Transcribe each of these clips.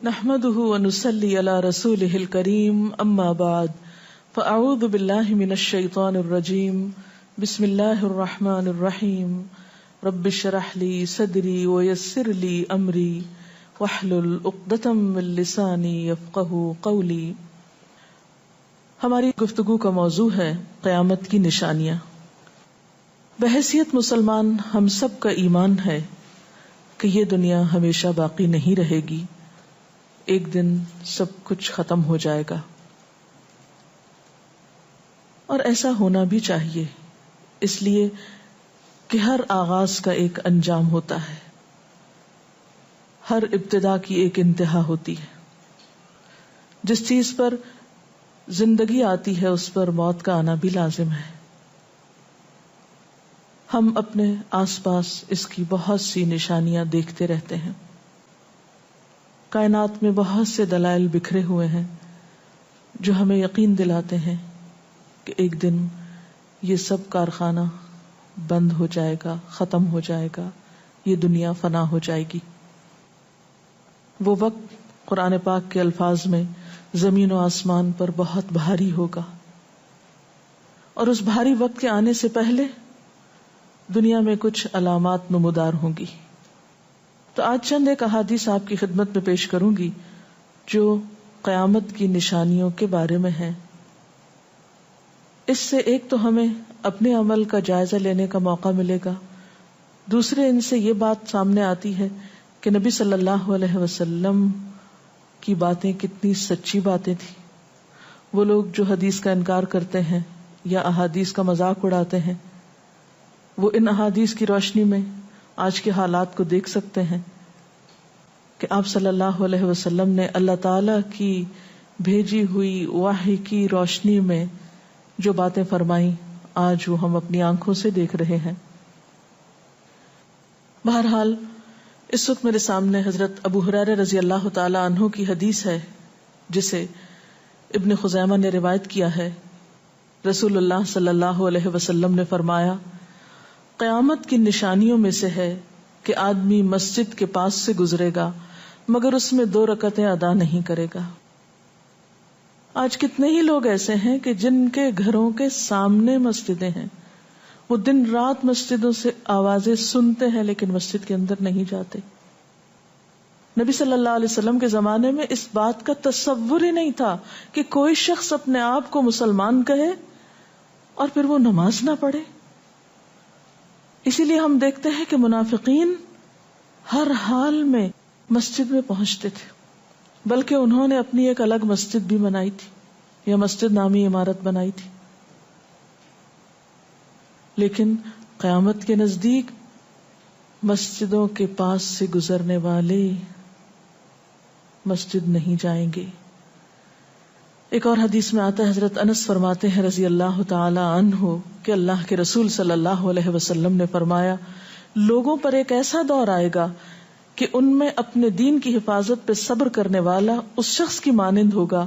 نحمده ونصلي على رسوله الكريم اما بعد فاعوذ بالله من الشيطان الرجيم بسم الله الرحمن الرحيم رب اشرح لي صدري ويسر لي امري واحلل عقدة من لساني يفقهوا قولي. ہماری گفتگو کا موضوع ہے قیامت کی نشانیاں. بحیثیت مسلمان ہم سب کا ایمان ہے کہ یہ دنیا ہمیشہ باقی نہیں رہے گی، ایک دن سب کچھ ختم ہو جائے گا، اور ایسا ہونا بھی چاہیے، اس لیے کہ ہر آغاز کا ایک انجام ہوتا ہے، ہر ابتدا کی ایک انتہا ہوتی ہے. جس چیز پر زندگی آتی ہے اس پر موت کا آنا بھی لازم ہے. ہم اپنے آس پاس اس کی بہت سی نشانیاں دیکھتے رہتے ہیں. کائنات میں بہت سے دلائل بکھرے ہوئے ہیں جو ہمیں یقین دلاتے ہیں کہ ایک دن یہ سب کارخانہ بند ہو جائے گا، ختم ہو جائے گا، یہ دنیا فنا ہو جائے گی. وہ وقت قرآن پاک کے الفاظ میں زمین و آسمان پر بہت بھاری ہوگا، اور اس بھاری وقت کے آنے سے پہلے دنیا میں کچھ علامات نمودار ہوں گی. تو آج چند ایک احادیث آپ کی خدمت میں پیش کروں گی جو قیامت کی نشانیوں کے بارے میں ہیں. اس سے ایک تو ہمیں اپنے عمل کا جائزہ لینے کا موقع ملے گا، دوسرے ان سے یہ بات سامنے آتی ہے کہ نبی صلی اللہ علیہ وسلم کی باتیں کتنی سچی باتیں تھیں. وہ لوگ جو حدیث کا انکار کرتے ہیں یا احادیث کا مذاق اڑاتے ہیں، وہ ان احادیث کی روشنی میں آج کے حالات کو دیکھ سکتے ہیں کہ آپ صلی اللہ علیہ وسلم نے اللہ تعالی کی بھیجی ہوئی وحی کی روشنی میں جو باتیں فرمائیں آج وہ ہم اپنی آنکھوں سے دیکھ رہے ہیں. بہرحال اس وقت میرے سامنے حضرت ابو ہریرہ رضی اللہ تعالی عنہ کی حدیث ہے جسے ابن خزیمہ نے روایت کیا ہے. رسول اللہ صلی اللہ علیہ وسلم نے فرمایا، قیامت کی نشانیوں میں سے ہے کہ آدمی مسجد کے پاس سے گزرے گا مگر اس میں 2 رکعتیں ادا نہیں کرے گا. آج کتنے ہی لوگ ایسے ہیں کہ جن کے گھروں کے سامنے مسجدیں ہیں، وہ دن رات مسجدوں سے آوازیں سنتے ہیں لیکن مسجد کے اندر نہیں جاتے. نبی صلی اللہ علیہ وسلم کے زمانے میں اس بات کا تصور ہی نہیں تھا کہ کوئی شخص اپنے آپ کو مسلمان کہے اور پھر وہ نماز نہ پڑھے. اسی لیے ہم دیکھتے ہیں کہ منافقین ہر حال میں مسجد میں پہنچتے تھے، بلکہ انہوں نے اپنی ایک الگ مسجد بھی بنائی تھی یا مسجد نامی عمارت بنائی تھی. لیکن قیامت کے نزدیک مسجدوں کے پاس سے گزرنے والے مسجد نہیں جائیں گے. ایک اور حدیث میں آتا ہے، حضرت انس فرماتے ہیں رضی اللہ تعالی عنہ کہ اللہ کے رسول صلی اللہ علیہ وسلم نے فرمایا، لوگوں پر ایک ایسا دور آئے گا کہ ان میں اپنے دین کی حفاظت پہ صبر کرنے والا اس شخص کی مانند ہوگا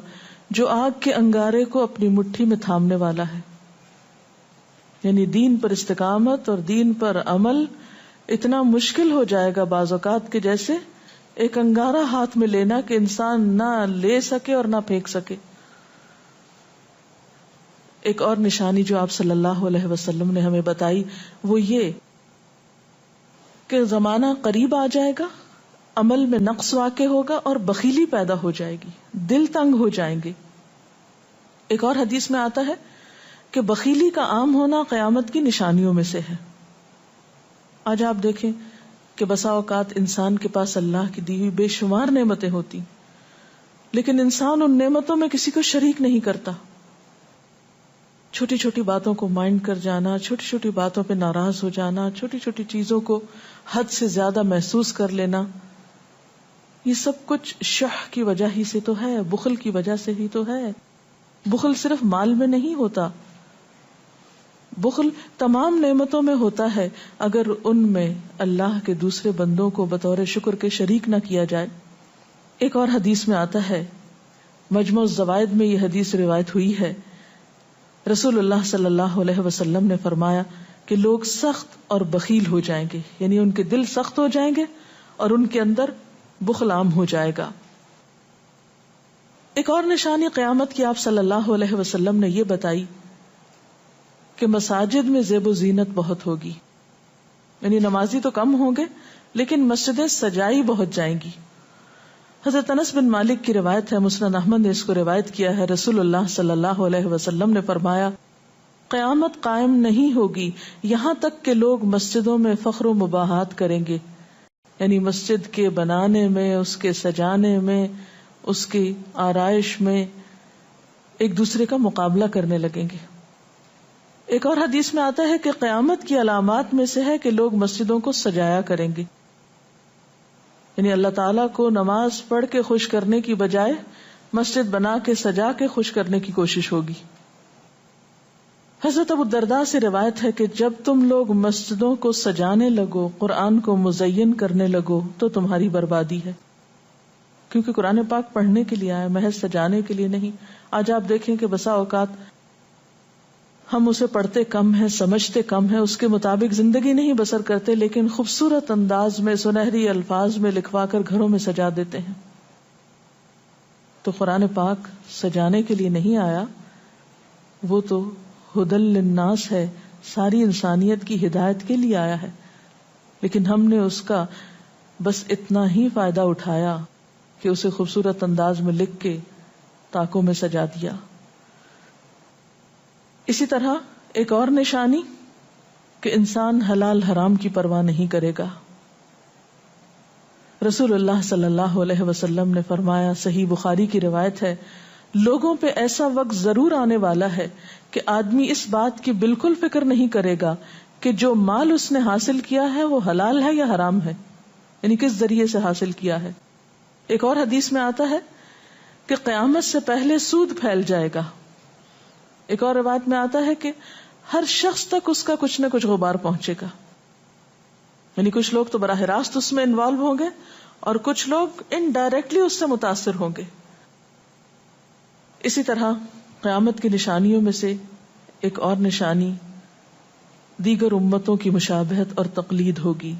جو آگ کے انگارے کو اپنی مٹھی میں تھامنے والا ہے. یعنی دین پر استقامت اور دین پر عمل اتنا مشکل ہو جائے گا بعض اوقات کہ جیسے ایک انگارہ ہاتھ میں لینا کہ انسان نہ لے سکے اور نہ پھینک سکے. ایک اور نشانی جو آپ صلی اللہ علیہ وسلم نے ہمیں بتائی وہ یہ کہ زمانہ قریب آ جائے گا، عمل میں نقص واقع ہوگا اور بخیلی پیدا ہو جائے گی، دل تنگ ہو جائیں گے. ایک اور حدیث میں آتا ہے کہ بخیلی کا عام ہونا قیامت کی نشانیوں میں سے ہے. آج آپ دیکھیں کہ بسا اوقات انسان کے پاس اللہ کی دی ہوئی بے شمار نعمتیں ہوتی لیکن انسان ان نعمتوں میں کسی کو شریک نہیں کرتا. چھوٹی چھوٹی باتوں کو مائنڈ کر جانا، چھوٹی چھوٹی باتوں پہ ناراض ہو جانا، چھوٹی چھوٹی چیزوں کو حد سے زیادہ محسوس کر لینا، یہ سب کچھ شح کی وجہ ہی سے تو ہے، بخل کی وجہ سے ہی تو ہے. بخل صرف مال میں نہیں ہوتا، بخل تمام نعمتوں میں ہوتا ہے اگر ان میں اللہ کے دوسرے بندوں کو بطور شکر کے شریک نہ کیا جائے. ایک اور حدیث میں آتا ہے، مجموع الزوائد میں یہ حدیث روایت ہوئی ہے، رسول اللہ صلی اللہ علیہ وسلم نے فرمایا کہ لوگ سخت اور بخیل ہو جائیں گے، یعنی ان کے دل سخت ہو جائیں گے اور ان کے اندر بخل عام ہو جائے گا. ایک اور نشانی قیامت کی آپ صلی اللہ علیہ وسلم نے یہ بتائی کہ مساجد میں زیب و زینت بہت ہوگی، یعنی نمازی تو کم ہوں گے لیکن مسجدیں سجائی بہت جائیں گی. حضرت انس بن مالک کی روایت ہے، مسند احمد نے اس کو روایت کیا ہے، رسول اللہ صلی اللہ علیہ وسلم نے فرمایا قیامت قائم نہیں ہوگی یہاں تک کہ لوگ مسجدوں میں فخر و مباحات کریں گے، یعنی مسجد کے بنانے میں، اس کے سجانے میں، اس کی آرائش میں ایک دوسرے کا مقابلہ کرنے لگیں گے. ایک اور حدیث میں آتا ہے کہ قیامت کی علامات میں سے ہے کہ لوگ مسجدوں کو سجایا کریں گے، یعنی اللہ تعالیٰ کو نماز پڑھ کے خوش کرنے کی بجائے مسجد بنا کے سجا کے خوش کرنے کی کوشش ہوگی. حضرت ابو الدرداء سے روایت ہے کہ جب تم لوگ مسجدوں کو سجانے لگو، قرآن کو مزین کرنے لگو تو تمہاری بربادی ہے، کیونکہ قرآن پاک پڑھنے کے لیے آیا، محض سجانے کے لیے نہیں. آج آپ دیکھیں کہ بسا اوقات ہم اسے پڑھتے کم ہیں، سمجھتے کم ہیں، اس کے مطابق زندگی نہیں بسر کرتے، لیکن خوبصورت انداز میں سنہری الفاظ میں لکھوا کر گھروں میں سجا دیتے ہیں. تو قرآن پاک سجانے کے لیے نہیں آیا، وہ تو ہدی للناس ہے، ساری انسانیت کی ہدایت کے لیے آیا ہے، لیکن ہم نے اس کا بس اتنا ہی فائدہ اٹھایا کہ اسے خوبصورت انداز میں لکھ کے طاقوں میں سجا دیا. اسی طرح ایک اور نشانی کہ انسان حلال حرام کی پرواہ نہیں کرے گا. رسول اللہ صلی اللہ علیہ وسلم نے فرمایا، صحیح بخاری کی روایت ہے، لوگوں پہ ایسا وقت ضرور آنے والا ہے کہ آدمی اس بات کی بالکل فکر نہیں کرے گا کہ جو مال اس نے حاصل کیا ہے وہ حلال ہے یا حرام ہے، یعنی کس ذریعے سے حاصل کیا ہے. ایک اور حدیث میں آتا ہے کہ قیامت سے پہلے سود پھیل جائے گا. ایک اور روایت میں آتا ہے کہ ہر شخص تک اس کا کچھ نہ کچھ غبار پہنچے گا، یعنی کچھ لوگ تو براہ راست اس میں انوالو ہوں گے اور کچھ لوگ انڈائریکٹلی اس سے متاثر ہوں گے. اسی طرح قیامت کی نشانیوں میں سے ایک اور نشانی دیگر امتوں کی مشابہت اور تقلید ہوگی.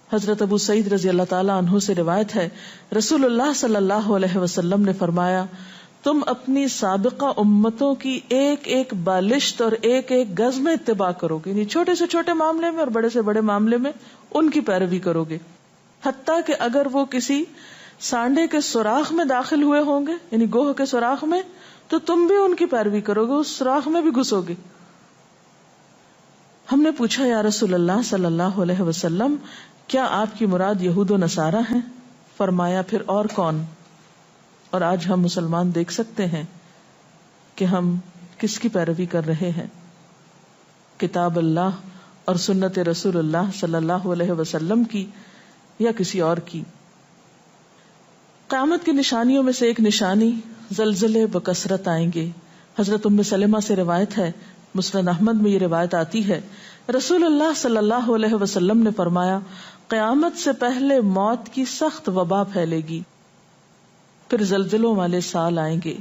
حضرت ابو سعید رضی اللہ تعالی عنہ سے روایت ہے، رسول اللہ صلی اللہ علیہ وسلم نے فرمایا، تم اپنی سابقہ امتوں کی ایک ایک بالشت اور ایک ایک گز میں اتباع کرو گے، یعنی چھوٹے سے چھوٹے معاملے میں اور بڑے سے بڑے معاملے میں ان کی پیروی کرو گے، حتیٰ کہ اگر وہ کسی سانڈے کے سوراخ میں داخل ہوئے ہوں گے، یعنی گوہ کے سوراخ میں، تو تم بھی ان کی پیروی کرو گے، اس سوراخ میں بھی گھسو گے. ہم نے پوچھا، یا رسول اللہ صلی اللہ علیہ وسلم، کیا آپ کی مراد یہود و نصارہ ہیں؟ فرمایا، پھر اور کون؟ اور آج ہم مسلمان دیکھ سکتے ہیں کہ ہم کس کی پیروی کر رہے ہیں، کتاب اللہ اور سنت رسول اللہ صلی اللہ علیہ وسلم کی یا کسی اور کی. قیامت کی نشانیوں میں سے ایک نشانی زلزلے بکثرت آئیں گے. حضرت ام سلمہ سے روایت ہے، مسند احمد میں یہ روایت آتی ہے، رسول اللہ صلی اللہ علیہ وسلم نے فرمایا، قیامت سے پہلے موت کی سخت وبا پھیلے گی، پھر زلزلوں والے سال آئیں گے.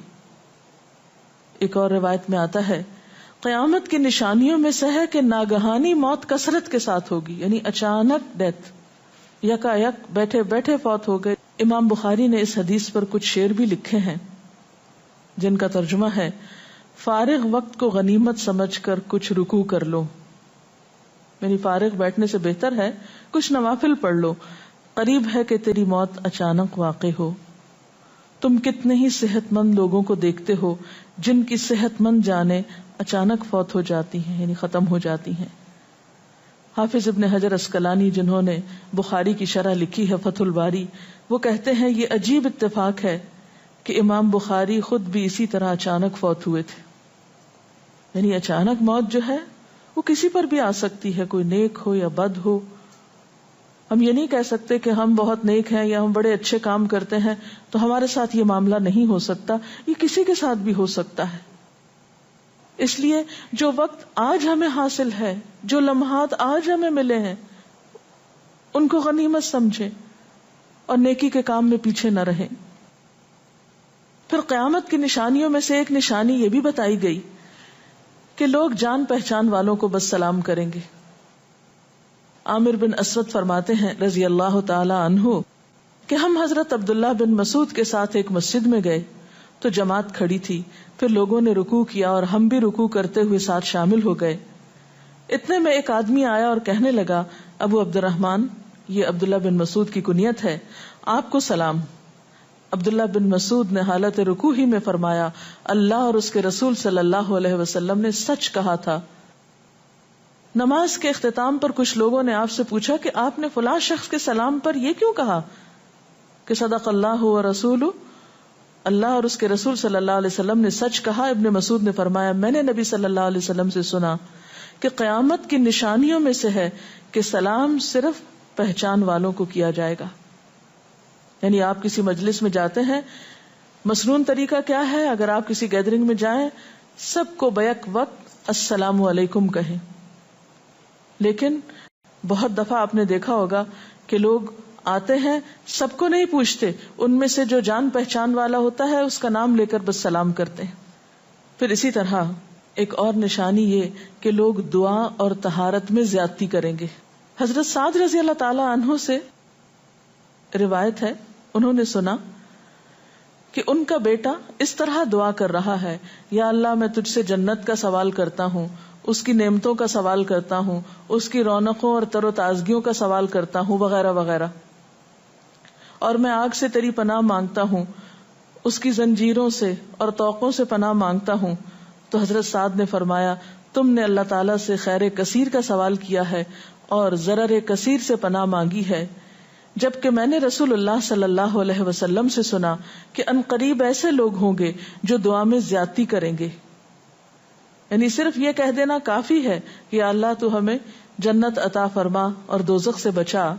ایک اور روایت میں آتا ہے، قیامت کی نشانیوں میں سے ہے کہ ناگہانی موت کثرت کے ساتھ ہوگی، یعنی اچانک ڈیتھ، یکا یک بیٹھے بیٹھے فوت ہو گئے. امام بخاری نے اس حدیث پر کچھ شعر بھی لکھے ہیں جن کا ترجمہ ہے، فارغ وقت کو غنیمت سمجھ کر کچھ رکوع کر لو، یعنی فارغ بیٹھنے سے بہتر ہے کچھ نوافل پڑھ لو، قریب ہے کہ تیری موت اچانک واقع ہو. تم کتنے ہی صحت مند لوگوں کو دیکھتے ہو جن کی صحت مند جانیں اچانک فوت ہو جاتی ہیں، یعنی ختم ہو جاتی ہیں. حافظ ابن حجر عسقلانی جنہوں نے بخاری کی شرح لکھی ہے فتح الباری، وہ کہتے ہیں یہ عجیب اتفاق ہے کہ امام بخاری خود بھی اسی طرح اچانک فوت ہوئے تھے. یعنی اچانک موت جو ہے وہ کسی پر بھی آ سکتی ہے، کوئی نیک ہو یا بد ہو. ہم یہ نہیں کہہ سکتے کہ ہم بہت نیک ہیں یا ہم بڑے اچھے کام کرتے ہیں تو ہمارے ساتھ یہ معاملہ نہیں ہو سکتا، یہ کسی کے ساتھ بھی ہو سکتا ہے. اس لیے جو وقت آج ہمیں حاصل ہے، جو لمحات آج ہمیں ملے ہیں، ان کو غنیمت سمجھیں اور نیکی کے کام میں پیچھے نہ رہیں. پھر قیامت کی نشانیوں میں سے ایک نشانی یہ بھی بتائی گئی کہ لوگ جان پہچان والوں کو بس سلام کریں گے. عامر بن اسود فرماتے ہیں رضی اللہ تعالی عنہ کہ ہم حضرت عبداللہ بن مسعود کے ساتھ ایک مسجد میں گئے تو جماعت کھڑی تھی، پھر لوگوں نے رکوع کیا اور ہم بھی رکوع کرتے ہوئے ساتھ شامل ہو گئے۔ اتنے میں ایک آدمی آیا اور کہنے لگا، ابو عبد الرحمن، یہ عبداللہ بن مسعود کی کنیت ہے، آپ کو سلام۔ عبداللہ بن مسعود نے حالت رکوع ہی میں فرمایا، اللہ اور اس کے رسول صلی اللہ علیہ وسلم نے سچ کہا تھا۔ نماز کے اختتام پر کچھ لوگوں نے آپ سے پوچھا کہ آپ نے فلاں شخص کے سلام پر یہ کیوں کہا کہ صدق اللہ و رسول، اللہ اور اس کے رسول صلی اللہ علیہ وسلم نے سچ کہا۔ ابن مسعود نے فرمایا، میں نے نبی صلی اللہ علیہ وسلم سے سنا کہ قیامت کی نشانیوں میں سے ہے کہ سلام صرف پہچان والوں کو کیا جائے گا۔ یعنی آپ کسی مجلس میں جاتے ہیں، مسنون طریقہ کیا ہے؟ اگر آپ کسی گیدرنگ میں جائیں، سب کو بیک وقت السلام علیکم کہیں، لیکن بہت دفعہ آپ نے دیکھا ہوگا کہ لوگ آتے ہیں، سب کو نہیں پوچھتے، ان میں سے جو جان پہچان والا ہوتا ہے اس کا نام لے کر بس سلام کرتے ہیں۔ پھر اسی طرح ایک اور نشانی یہ کہ لوگ دعا اور طہارت میں زیادتی کریں گے۔ حضرت سعد رضی اللہ تعالی عنہ سے روایت ہے، انہوں نے سنا کہ ان کا بیٹا اس طرح دعا کر رہا ہے، یا اللہ میں تجھ سے جنت کا سوال کرتا ہوں، اس کی نعمتوں کا سوال کرتا ہوں، اس کی رونقوں اور تر و تازگیوں کا سوال کرتا ہوں، وغیرہ وغیرہ، اور میں آگ سے تیری پناہ مانگتا ہوں، اس کی زنجیروں سے اور طوقوں سے پناہ مانگتا ہوں۔ تو حضرت سعد نے فرمایا، تم نے اللہ تعالیٰ سے خیر کثیر کا سوال کیا ہے اور ضرر کثیر سے پناہ مانگی ہے، جبکہ میں نے رسول اللہ صلی اللہ علیہ وسلم سے سنا کہ ان قریب ایسے لوگ ہوں گے جو دعا میں زیادتی کریں گے۔ یعنی صرف یہ کہہ دینا کافی ہے کہ اللہ تو ہمیں جنت عطا فرما اور دوزخ سے بچا،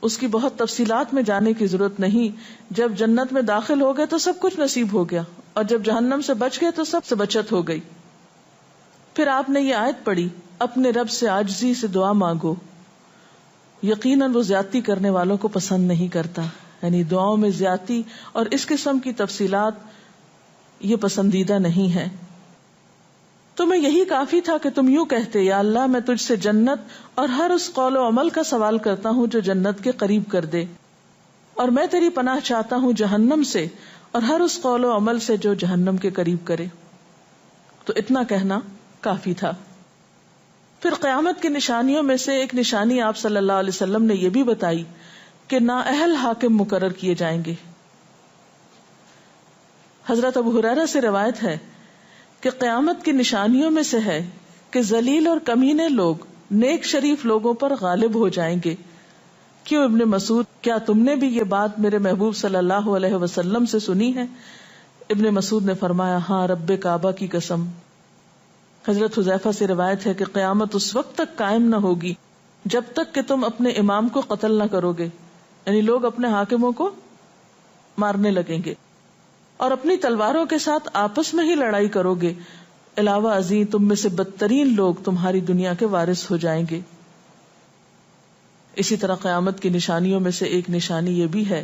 اس کی بہت تفصیلات میں جانے کی ضرورت نہیں۔ جب جنت میں داخل ہو گئے تو سب کچھ نصیب ہو گیا، اور جب جہنم سے بچ گئے تو سب سے بچت ہو گئی۔ پھر آپ نے یہ آیت پڑھی، اپنے رب سے عاجزی سے دعا مانگو، یقیناً وہ زیادتی کرنے والوں کو پسند نہیں کرتا۔ یعنی دعاؤں میں زیادتی اور اس قسم کی تفصیلات یہ پسندیدہ نہیں ہے۔ تمہیں یہی کافی تھا کہ تم یوں کہتے، یا اللہ میں تجھ سے جنت اور ہر اس قول و عمل کا سوال کرتا ہوں جو جنت کے قریب کر دے، اور میں تیری پناہ چاہتا ہوں جہنم سے اور ہر اس قول و عمل سے جو جہنم کے قریب کرے۔ تو اتنا کہنا کافی تھا۔ پھر قیامت کی نشانیوں میں سے ایک نشانی آپ صلی اللہ علیہ وسلم نے یہ بھی بتائی کہ نااہل حاکم مقرر کیے جائیں گے۔ حضرت ابو ہریرہ سے روایت ہے کہ قیامت کی نشانیوں میں سے ہے کہ ذلیل اور کمینے لوگ نیک شریف لوگوں پر غالب ہو جائیں گے۔ کیوں ابن مسعود، کیا تم نے بھی یہ بات میرے محبوب صلی اللہ علیہ وسلم سے سنی ہے؟ ابن مسعود نے فرمایا، ہاں رب کعبہ کی قسم۔ حضرت حذیفہ سے روایت ہے کہ قیامت اس وقت تک قائم نہ ہوگی جب تک کہ تم اپنے امام کو قتل نہ کرو گے، یعنی لوگ اپنے حاکموں کو مارنے لگیں گے اور اپنی تلواروں کے ساتھ آپس میں ہی لڑائی کرو گے، علاوہ ازیں تم میں سے بدترین لوگ تمہاری دنیا کے وارث ہو جائیں گے۔ اسی طرح قیامت کی نشانیوں میں سے ایک نشانی یہ بھی ہے،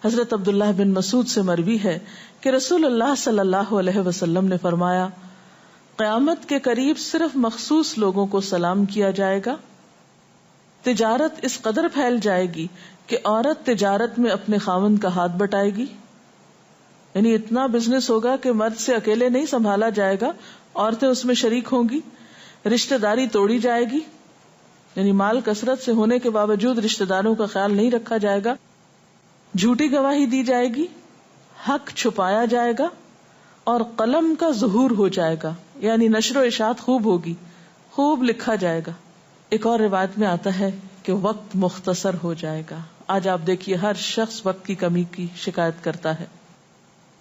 حضرت عبداللہ بن مسعود سے مروی ہے کہ رسول اللہ صلی اللہ علیہ وسلم نے فرمایا، قیامت کے قریب صرف مخصوص لوگوں کو سلام کیا جائے گا، تجارت اس قدر پھیل جائے گی کہ عورت تجارت میں اپنے خاوند کا ہاتھ بٹائے گی، یعنی اتنا بزنس ہوگا کہ مرد سے اکیلے نہیں سنبھالا جائے گا، عورتیں اس میں شریک ہوں گی، رشتہ داری توڑی جائے گی، یعنی مال کثرت سے ہونے کے باوجود رشتہ داروں کا خیال نہیں رکھا جائے گا، جھوٹی گواہی دی جائے گی، حق چھپایا جائے گا، اور قلم کا ظہور ہو جائے گا، یعنی نشر و اشاعت خوب ہوگی، خوب لکھا جائے گا۔ ایک اور روایت میں آتا ہے کہ وقت مختصر ہو جائے گا۔ آج آپ دیکھیے ہر شخص وقت کی کمی کی شکایت کرتا ہے۔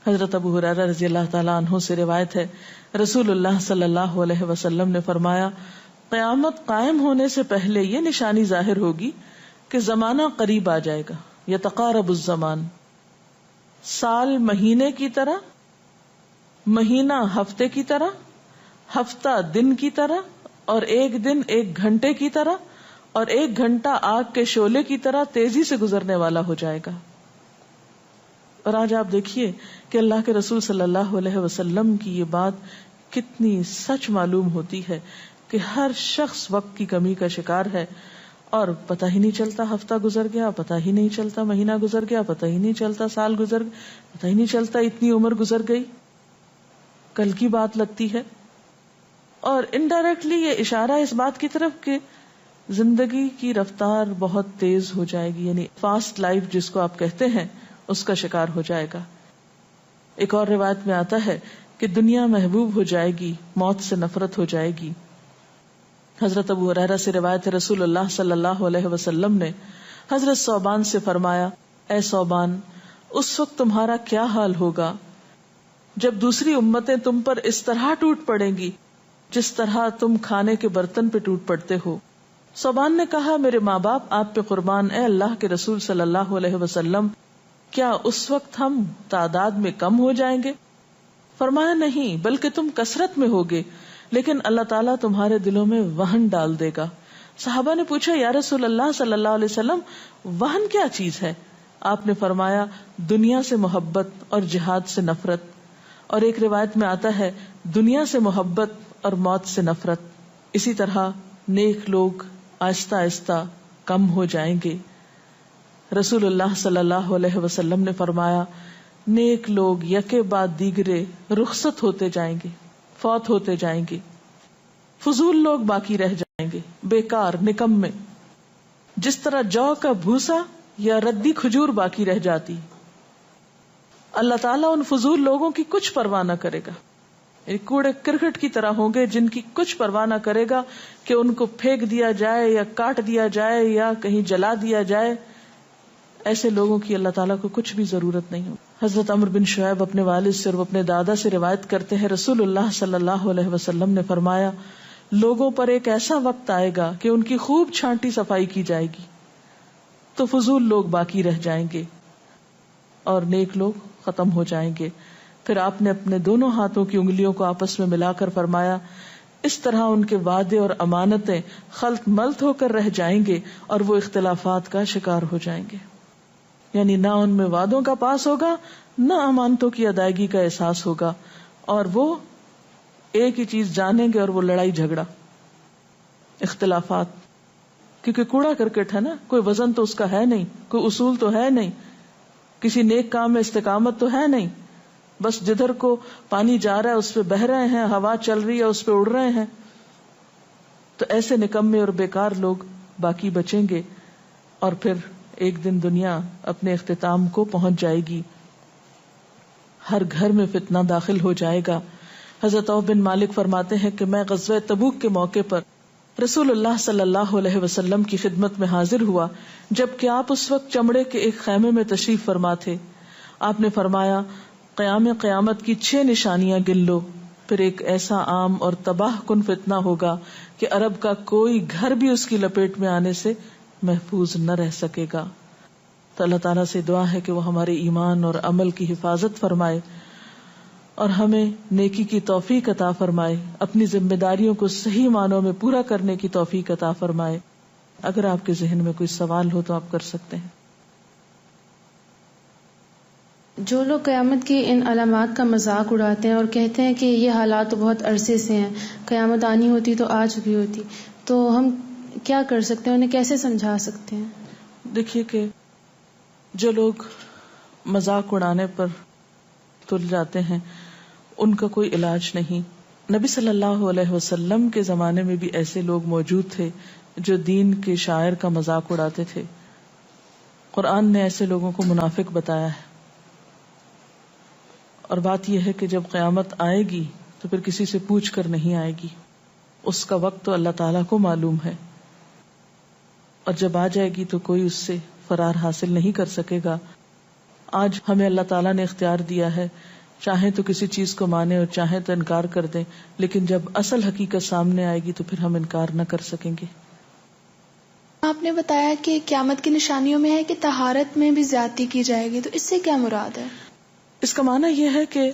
حضرت ابو ہریرہ رضی اللہ تعالیٰ عنہ سے روایت ہے، رسول اللہ صلی اللہ علیہ وسلم نے فرمایا، قیامت قائم ہونے سے پہلے یہ نشانی ظاہر ہوگی کہ زمانہ قریب آ جائے گا، یتقارب الزمان، سال مہینے کی طرح، مہینہ ہفتے کی طرح، ہفتہ دن کی طرح، اور ایک دن ایک گھنٹے کی طرح، اور ایک گھنٹہ آگ کے شعلے کی طرح تیزی سے گزرنے والا ہو جائے گا۔ اور آج آپ دیکھیے کہ اللہ کے رسول صلی اللہ علیہ وسلم کی یہ بات کتنی سچ معلوم ہوتی ہے کہ ہر شخص وقت کی کمی کا شکار ہے، اور پتہ ہی نہیں چلتا ہفتہ گزر گیا، پتہ ہی نہیں چلتا مہینہ گزر گیا، پتہ ہی نہیں چلتا سال گزر گیا، پتہ ہی نہیں چلتا اتنی عمر گزر گئی، کل کی بات لگتی ہے. اور انڈائریکٹلی یہ اشارہ اس بات کی طرف کہ زندگی کی رفتار بہت تیز ہو جائے گی، یعنی فاسٹ لائف جس کو آپ کہتے ہیں اس کا شکار ہو جائے گا. ایک اور روایت میں آتا ہے کہ دنیا محبوب ہو جائے گی، موت سے نفرت ہو جائے گی. حضرت ابو ہریرہ سے روایت ہے رسول اللہ صلی اللہ علیہ وسلم نے حضرت ثوبان سے فرمایا، اے ثوبان، اس وقت تمہارا کیا حال ہوگا جب دوسری امتیں تم پر اس طرح ٹوٹ پڑیں گی جس طرح تم کھانے کے برتن پہ ٹوٹ پڑتے ہو. ثوبان نے کہا، میرے ماں باپ آپ پہ قربان، اے اللہ کے رسول صلی اللہ علیہ وسلم، کیا اس وقت ہم تعداد میں کم ہو جائیں گے؟ فرمایا، نہیں، بلکہ تم کثرت میں ہوگے، لیکن اللہ تعالیٰ تمہارے دلوں میں وہن ڈال دے گا. صحابہ نے پوچھا، یا رسول اللہ صلی اللہ علیہ وسلم، وہن کیا چیز ہے؟ آپ نے فرمایا، دنیا سے محبت اور جہاد سے نفرت. اور ایک روایت میں آتا ہے، دنیا سے محبت اور موت سے نفرت. اسی طرح نیک لوگ آہستہ آہستہ کم ہو جائیں گے. رسول اللہ صلی اللہ علیہ وسلم نے فرمایا، نیک لوگ یکے بعد دیگرے رخصت ہوتے جائیں گے، فوت ہوتے جائیں گے. فضول لوگ باقی رہ جائیں گے، بیکار، نکمے، جس طرح جو کا بھوسا یا ردی کھجور باقی رہ جاتی. اللہ تعالیٰ ان فضول لوگوں کی کچھ پرواہ نہ کرے گا، یعنی کوڑے کرکٹ کی طرح ہوں گے جن کی کچھ پرواہ نہ کرے گا کہ ان کو پھینک دیا جائے یا کاٹ دیا جائے یا کہیں جلا دیا جائے. ایسے لوگوں کی اللہ تعالیٰ کو کچھ بھی ضرورت نہیں ہو. حضرت عمرو بن شعیب اپنے والد سے اور اپنے دادا سے روایت کرتے ہیں، رسول اللہ صلی اللہ علیہ وسلم نے فرمایا، لوگوں پر ایک ایسا وقت آئے گا کہ ان کی خوب چھانٹی صفائی کی جائے گی تو فضول لوگ باقی رہ جائیں گے اور نیک لوگ ختم ہو جائیں گے. پھر آپ نے اپنے دونوں ہاتھوں کی انگلیوں کو آپس میں ملا کر فرمایا، اس طرح ان کے وعدے اور امانتیں خلط ملط ہو کر رہ جائیں گے اور وہ اختلافات کا شکار ہو جائیں گے. یعنی نہ ان میں وعدوں کا پاس ہوگا، نہ امانتوں کی ادائیگی کا احساس ہوگا، اور وہ ایک ہی چیز جانیں گے اور وہ لڑائی جھگڑا، اختلافات. کیونکہ کوڑا کرکٹ ہے نا، کوئی وزن تو اس کا ہے نہیں، کوئی اصول تو ہے نہیں، کسی نیک کام میں استقامت تو ہے نہیں، بس جدھر کو پانی جا رہا ہے اس پہ بہ رہے ہیں، ہوا چل رہی ہے اس پہ اڑ رہے ہیں. تو ایسے نکمے اور بیکار لوگ باقی بچیں گے اور پھر ایک دن دنیا اپنے اختتام کو پہنچ جائے گی. ہر گھر میں فتنہ داخل ہو جائے گا. حضرت عوف بن مالک فرماتے ہیں کہ میں غزوہ تبوک کے موقع پر رسول اللہ صلی اللہ علیہ وسلم کی خدمت میں حاضر ہوا جبکہ آپ اس وقت چمڑے کے ایک خیمے میں تشریف فرما تھے. آپ نے فرمایا، قیامت کی 6 نشانیاں گن لو. پھر ایک ایسا عام اور تباہ کن فتنہ ہوگا کہ عرب کا کوئی گھر بھی اس کی لپیٹ میں آنے سے محفوظ نہ رہ سکے گا. تو اللہ تعالیٰ سے دعا ہے کہ وہ ہمارے ایمان اور عمل کی حفاظت فرمائے اور ہمیں نیکی کی توفیق عطا فرمائے، اپنی ذمہ داریوں کو صحیح معنوں میں پورا کرنے کی توفیق عطا فرمائے. اگر آپ کے ذہن میں کوئی سوال ہو تو آپ کر سکتے ہیں. جو لوگ قیامت کی ان علامات کا مذاق اڑاتے ہیں اور کہتے ہیں کہ یہ حالات تو بہت عرصے سے ہیں، قیامت آنی ہوتی تو آ چکی ہوتی، تو ہم کیا کر سکتے ہیں، انہیں کیسے سمجھا سکتے ہیں؟ دیکھیے کہ جو لوگ مذاق اڑانے پر تل جاتے ہیں ان کا کوئی علاج نہیں. نبی صلی اللہ علیہ وسلم کے زمانے میں بھی ایسے لوگ موجود تھے جو دین کے شاعر کا مذاق اڑاتے تھے. قرآن نے ایسے لوگوں کو منافق بتایا ہے. اور بات یہ ہے کہ جب قیامت آئے گی تو پھر کسی سے پوچھ کر نہیں آئے گی، اس کا وقت تو اللہ تعالیٰ کو معلوم ہے، اور جب آ جائے گی تو کوئی اس سے فرار حاصل نہیں کر سکے گا. آج ہمیں اللہ تعالیٰ نے اختیار دیا ہے، چاہیں تو کسی چیز کو مانیں اور چاہیں تو انکار کر دیں، لیکن جب اصل حقیقت سامنے آئے گی تو پھر ہم انکار نہ کر سکیں گے. آپ نے بتایا کہ قیامت کی نشانیوں میں ہے کہ طہارت میں بھی زیادتی کی جائے گی، تو اس سے کیا مراد ہے؟ اس کا معنی یہ ہے کہ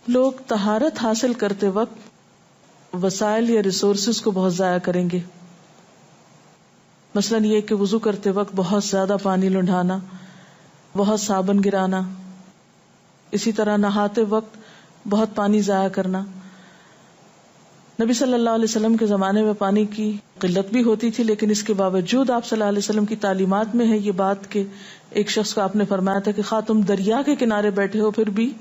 لوگ طہارت حاصل کرتے وقت وسائل یا ریسورسز کو بہت ضائع کریں گے. مثلا یہ کہ وضو کرتے وقت بہت زیادہ پانی لنڈھانا، بہت صابن گرانا، اسی طرح نہاتے وقت بہت پانی ضائع کرنا. نبی صلی اللہ علیہ وسلم کے زمانے میں پانی کی قلت بھی ہوتی تھی، لیکن اس کے باوجود آپ صلی اللہ علیہ وسلم کی تعلیمات میں ہے یہ بات کہ ایک شخص کو آپ نے فرمایا تھا کہ خواہ تم دریا کے کنارے بیٹھے ہو پھر بھی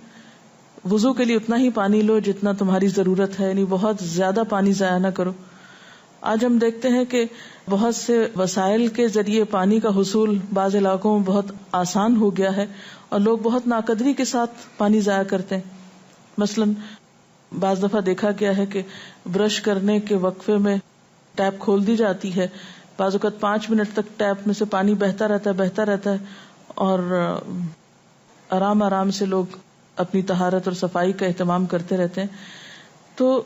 وضو کے لیے اتنا ہی پانی لو جتنا تمہاری ضرورت ہے، یعنی بہت زیادہ پانی ضائع نہ کرو. آج ہم دیکھتے ہیں کہ بہت سے وسائل کے ذریعے پانی کا حصول بعض علاقوں میں بہت آسان ہو گیا ہے اور لوگ بہت ناقدری کے ساتھ پانی ضائع کرتے ہیں. مثلاً بعض دفعہ دیکھا گیا ہے کہ برش کرنے کے وقفے میں ٹیپ کھول دی جاتی ہے، بعض اوقات 5 منٹ تک ٹیپ میں سے پانی بہتا رہتا ہے اور آرام آرام سے لوگ اپنی طہارت اور صفائی کا اہتمام کرتے رہتے ہیں. تو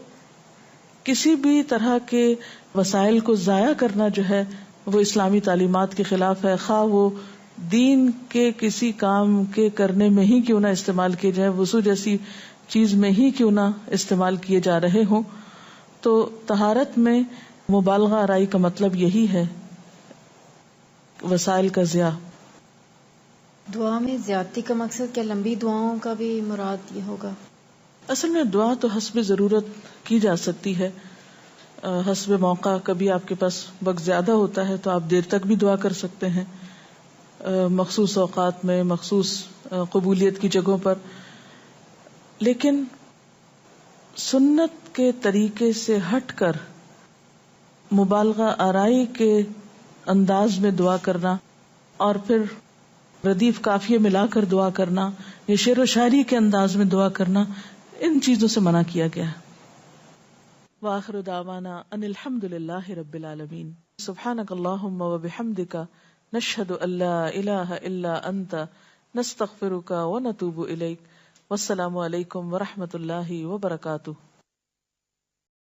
کسی بھی طرح کے وسائل کو ضائع کرنا جو ہے وہ اسلامی تعلیمات کے خلاف ہے، خواہ وہ دین کے کسی کام کے کرنے میں ہی کیوں نہ استعمال کیے جائے، وضو جیسی چیز میں ہی کیوں نہ استعمال کیے جا رہے ہوں. تو طہارت میں مبالغہ آرائی کا مطلب یہی ہے، وسائل کا ضیاع. دعا میں زیادتی کا مقصد کیا لمبی دعاؤں کا بھی مراد یہ ہوگا؟ اصل میں دعا تو حسب ضرورت کی جا سکتی ہے، حسب موقع. کبھی آپ کے پاس وقت زیادہ ہوتا ہے تو آپ دیر تک بھی دعا کر سکتے ہیں، مخصوص اوقات میں، مخصوص قبولیت کی جگہوں پر. لیکن سنت کے طریقے سے ہٹ کر مبالغہ آرائی کے انداز میں دعا کرنا اور پھر ردیف قافیے ملا کر دعا کرنا یا شعر و شاعری کے انداز میں دعا کرنا، ان چیزوں سے منع کیا گیا ہے. وآخر دعوانا ان الحمد للہ رب العالمین. سبحانک اللہم وبحمدک نشہد ان لا الہ الا انت نستغفرک ونتوب الیک. والسلام علیکم ورحمۃ اللہ وبرکاتہ.